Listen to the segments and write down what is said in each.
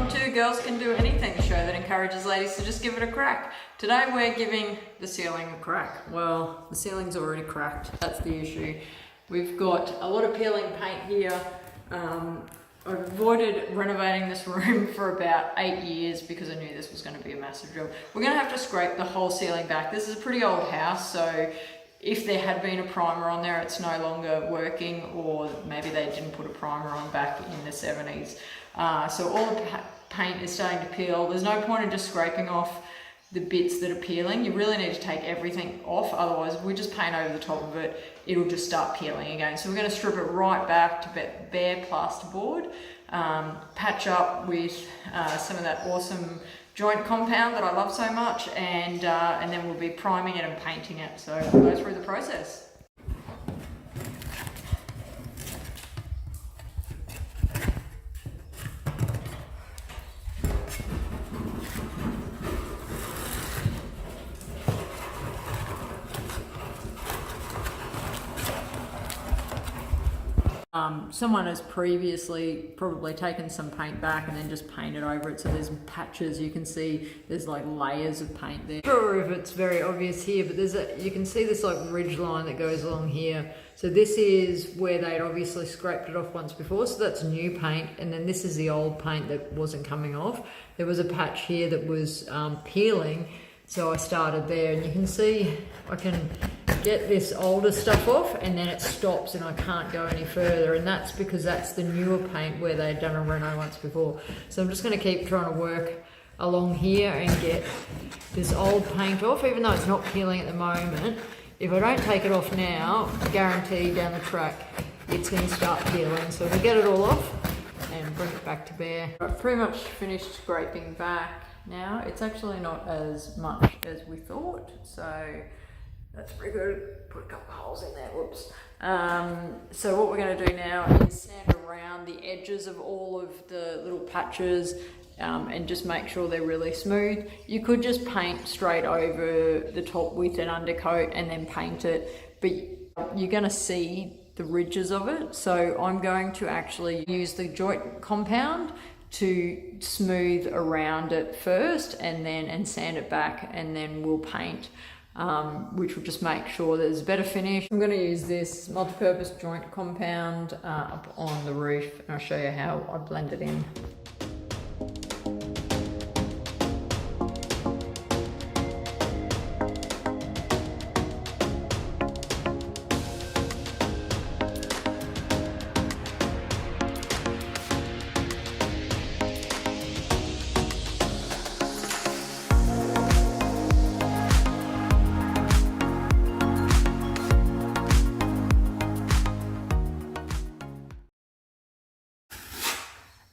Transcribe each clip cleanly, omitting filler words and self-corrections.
to Girls Can Do Anything show that encourages ladies to just give it a crack. Today we're giving the ceiling a crack. Well, the ceiling's already cracked, that's the issue. We've got a lot of peeling paint here. I've avoided renovating this room for about 8 years because I knew this was going to be a massive job. We're going to have to scrape the whole ceiling back. This is a pretty old house, so if there had been a primer on there, it's no longer working, or maybe they didn't put a primer on back in the 70s. So all the paint is starting to peel. There's no point in just scraping off the bits that are peeling. You really need to take everything off, otherwise if we just paint over the top of it, it'll just start peeling again. So we're going to strip it right back to bare plasterboard, patch up with some of that awesome joint compound that I love so much, and then we'll be priming it and painting it. So we'll go through the process. Someone has previously probably taken some paint back and then just painted over it, so there's patches. You can see there's like layers of paint there. I'm not sure if it's very obvious here, but you can see this like ridge line that goes along here. So this is where they'd obviously scraped it off once before, so that's new paint, and then this is the old paint that wasn't coming off. There was a patch here that was peeling, so I started there, and you can see I can get this older stuff off and then it stops and I can't go any further, and that's because that's the newer paint where they'd done a reno once before. So I'm just going to keep trying to work along here and get this old paint off, even though it's not peeling at the moment. If I don't take it off now, I guarantee down the track it's going to start peeling. So we'll get it all off and bring it back to bare. I've pretty much finished scraping back now. It's actually not as much as we thought, so that's pretty good. Put a couple of holes in there, whoops. So what we're going to do now is sand around the edges of all of the little patches and just make sure they're really smooth. You could just paint straight over the top with an undercoat and then paint it, but you're going to see the ridges of it. So I'm going to actually use the joint compound to smooth around it first and sand it back, and then we'll paint. Which will just make sure there's a better finish. I'm going to use this multi-purpose joint compound up on the roof, and I'll show you how I blend it in.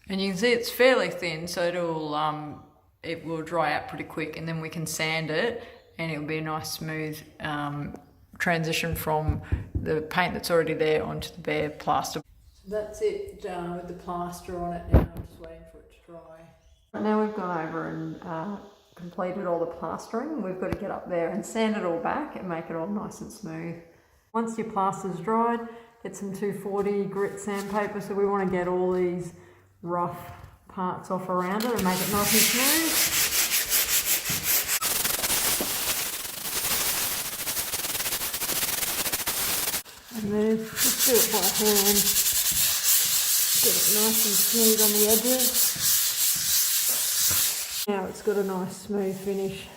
And you can see it's fairly thin, so it will dry out pretty quick, and then we can sand it and it'll be a nice smooth transition from the paint that's already there onto the bare plaster. So that's it with the plaster on it now. I'm just waiting for it to dry. Now we've gone over and completed all the plastering. We've got to get up there and sand it all back and make it all nice and smooth. Once your plaster's dried, get some 240 grit sandpaper. So we want to get all these rough parts off around it and make it nice and smooth. And then just do it by hand. Get it nice and smooth on the edges. Now it's got a nice smooth finish.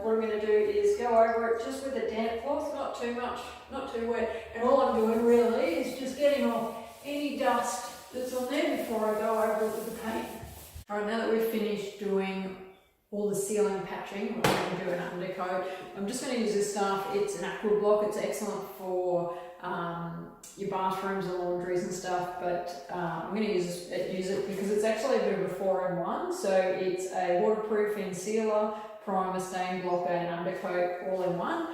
What I'm going to do is go over it just with a damp cloth, not too much, not too wet. And all I'm doing really is just getting off any dust that's on there before I go over it with the paint. Alright, now that we've finished doing all the ceiling patching, we're going to do an undercoat. I'm just going to use this stuff. It's an aqua block. It's excellent for your bathrooms and laundries and stuff, but I'm going to use it because it's actually a bit of a 4-in-1. So it's a waterproofing sealer, primer, stain blocker and undercoat all in one.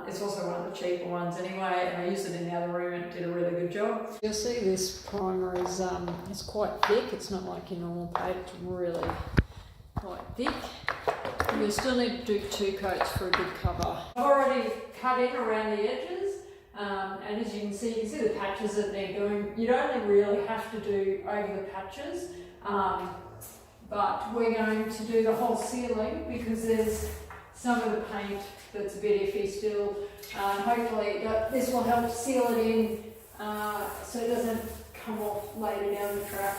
It's also one of the cheaper ones anyway, and I used it in the other room and it did a really good job. You'll see this primer is it's quite thick. It's not like your normal paint, it's really quite thick. You'll still need to do 2 coats for a good cover. I've already cut in around the edges, and as you can see the patches that they're doing. You'd only really have to do over the patches, but we're going to do the whole ceiling because there's some of the paint that's a bit iffy still. Hopefully this will help seal it in so it doesn't come off later down the track.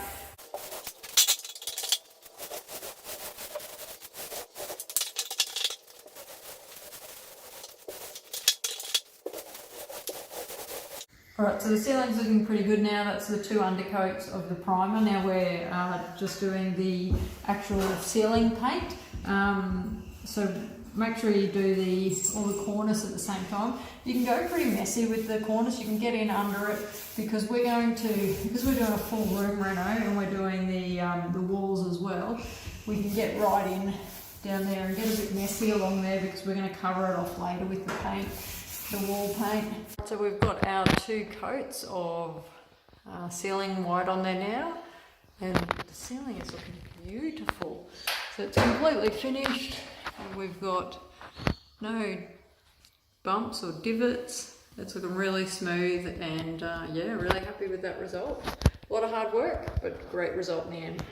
Alright, so the ceiling's looking pretty good now. That's the 2 undercoats of the primer. Now we're just doing the actual ceiling paint. So make sure you do all the cornice at the same time. You can go pretty messy with the cornice. You can get in under it because we're doing a full room reno and we're doing the walls as well. We can get right in down there and get a bit messy along there because we're going to cover it off later with the paint. The wall paint. So we've got our 2 coats of ceiling white on there now, and the ceiling is looking beautiful. So it's completely finished, and we've got no bumps or divots. It's looking really smooth, and yeah, really happy with that result. A lot of hard work, but great result in the end.